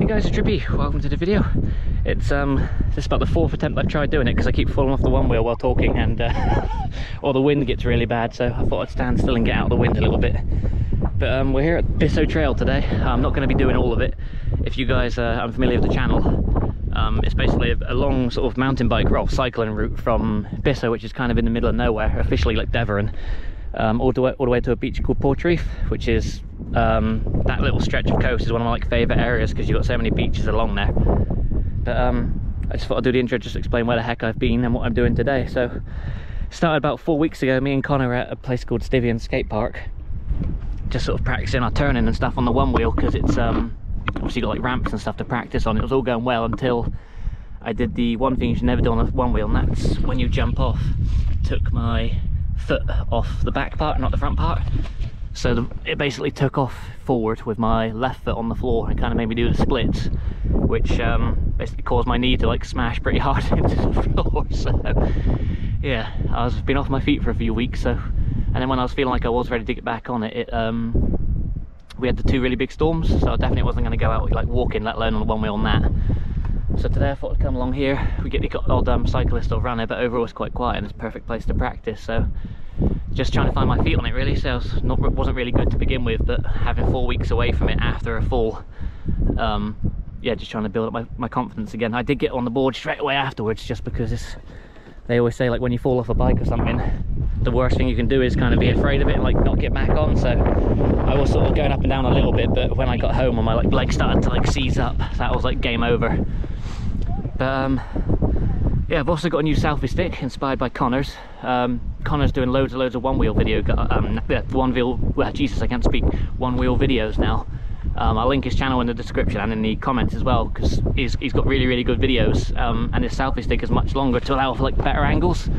guys, it's Drippy. Welcome to the video. It's this is about the 4th attempt I've tried doing it because I keep falling off the one wheel while talking, and or the wind gets really bad, so I thought I'd stand still and get out of the wind a little bit. But we're here at Bissoe Trail today. I'm not going to be doing all of it. If you guys are unfamiliar with the channel, it's basically a long sort of mountain bike, or cycling route from Bissoe, which is kind of in the middle of nowhere, officially like Devon, all the way to a beach called Portreath, which is that little stretch of coast is one of my favourite areas because you've got so many beaches along there. But I just thought I'd do the intro just to explain where the heck I've been and what I'm doing today. So started about 4 weeks ago. Me and Connor were at a place called Stivian Skate Park, just sort of practicing our turning and stuff on the one wheel, because it's obviously got like ramps and stuff to practice on. It was all going well until I did the one thing you should never do on a one wheel, and that's when you jump off. Took my foot off the back part, not the front part. So it basically took off forward with my left foot on the floor and kind of made me do the splits, which basically caused my knee to like smash pretty hard into the floor. So yeah, I've been off my feet for a few weeks. So, and then when I was feeling like I was ready to get back on it, we had the 2 really big storms, so I definitely wasn't going to go out like walking, let alone on the one wheel on that. So today I thought I'd come along here. We get the odd cyclist or runner, but overall it's quite quiet and it's a perfect place to practice. So just trying to find my feet on it really. So wasn't really good to begin with, but having 4 weeks away from it after a fall, yeah, just trying to build up my confidence again. I did get on the board straight away afterwards, just because they always say like when you fall off a bike or something, the worst thing you can do is kind of be afraid of it and like not get back on. So I was sort of going up and down a little bit, but when I got home and my leg started to like seize up, that was like game over. But yeah, I've also got a new selfie stick inspired by Connor's. Connor's doing loads of one wheel video, well, Jesus, I can't speak, one wheel videos now. I'll link his channel in the description and in the comments as well, because he's got really good videos, and his selfie stick is much longer to allow for like better angles.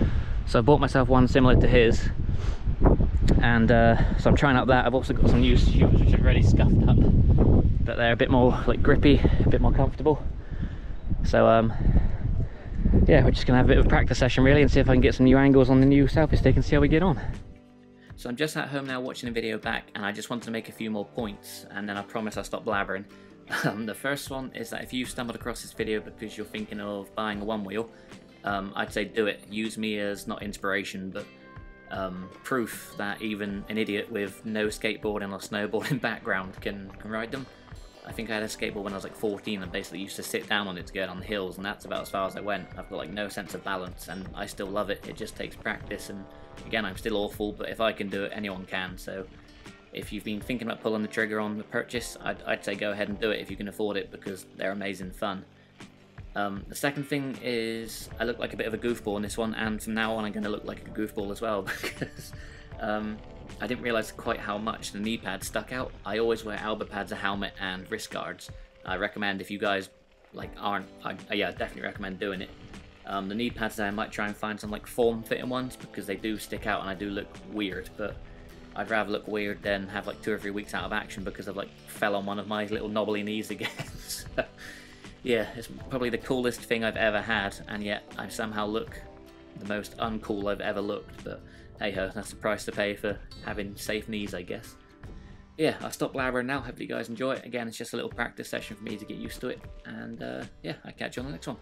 So I bought myself one similar to his, and so I'm trying out that. I've also got some new shoes which are already scuffed up, but they're a bit more like grippy, a bit more comfortable. So yeah, we're just gonna have a bit of a practice session really, and see if I can get some new angles on the new selfie stick and see how we get on. So I'm just at home now watching the video back, and I just want to make a few more points, and then I promise I'll stop blabbering. The first one is that if you stumbled across this video because you're thinking of buying a one wheel, I'd say do it. Use me as not inspiration, but proof that even an idiot with no skateboarding or snowboarding background can ride them. I think I had a skateboard when I was like 14 and basically used to sit down on it to go down the hills, and that's about as far as I went. I've got like no sense of balance, and I still love it. It just takes practice, and again, I'm still awful, but if I can do it, anyone can. So if you've been thinking about pulling the trigger on the purchase, I'd say go ahead and do it if you can afford it, because they're amazing fun. The second thing is I look like a bit of a goofball in this one, and from now on I'm going to look like a goofball as well, because I didn't realise quite how much the knee pads stuck out. I always wear elbow pads, a helmet and wrist guards. I recommend, if you guys like aren't, yeah, definitely recommend doing it. The knee pads there, I might try and find some like form fitting ones, because they do stick out and I do look weird, but I'd rather look weird than have like 2 or 3 weeks out of action because I've like fell on one of my little knobbly knees again. So, yeah, it's probably the coolest thing I've ever had, and yet I somehow look the most uncool I've ever looked. But hey ho, that's the price to pay for having safe knees, I guess. Yeah, I'll stop blabbering now. Hopefully you guys enjoy it. Again, it's just a little practice session for me to get used to it, and yeah, I'll catch you on the next one.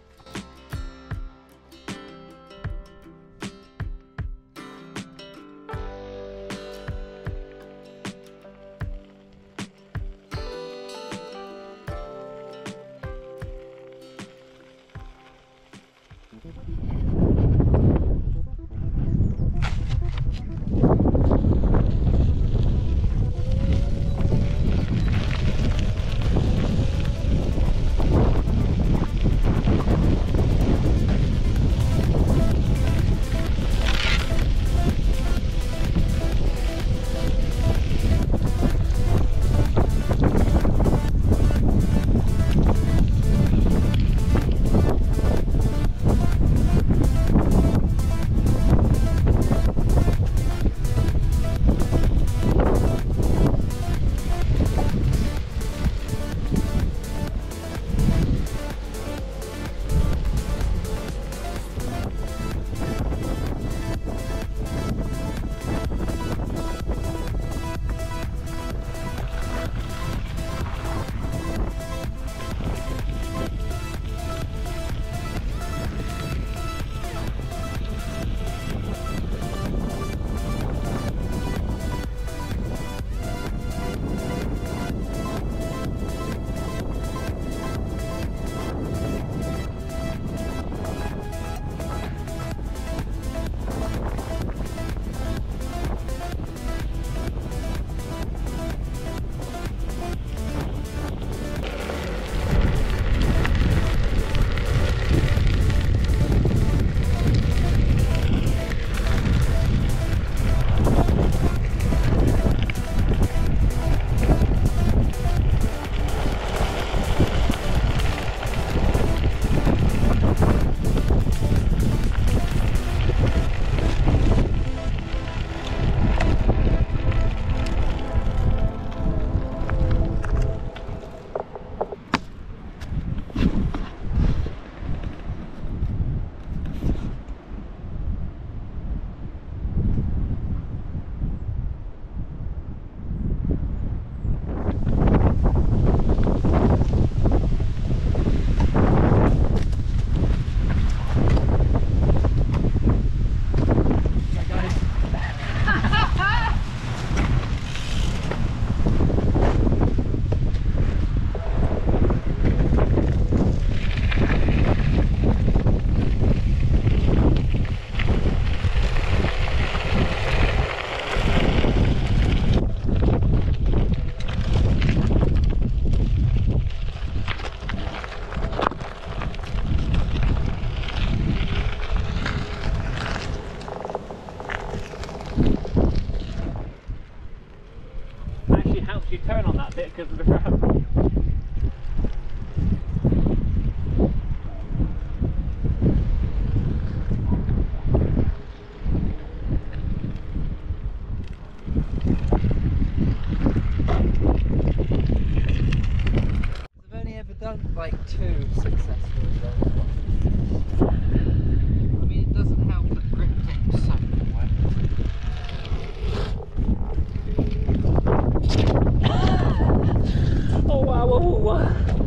Whoa.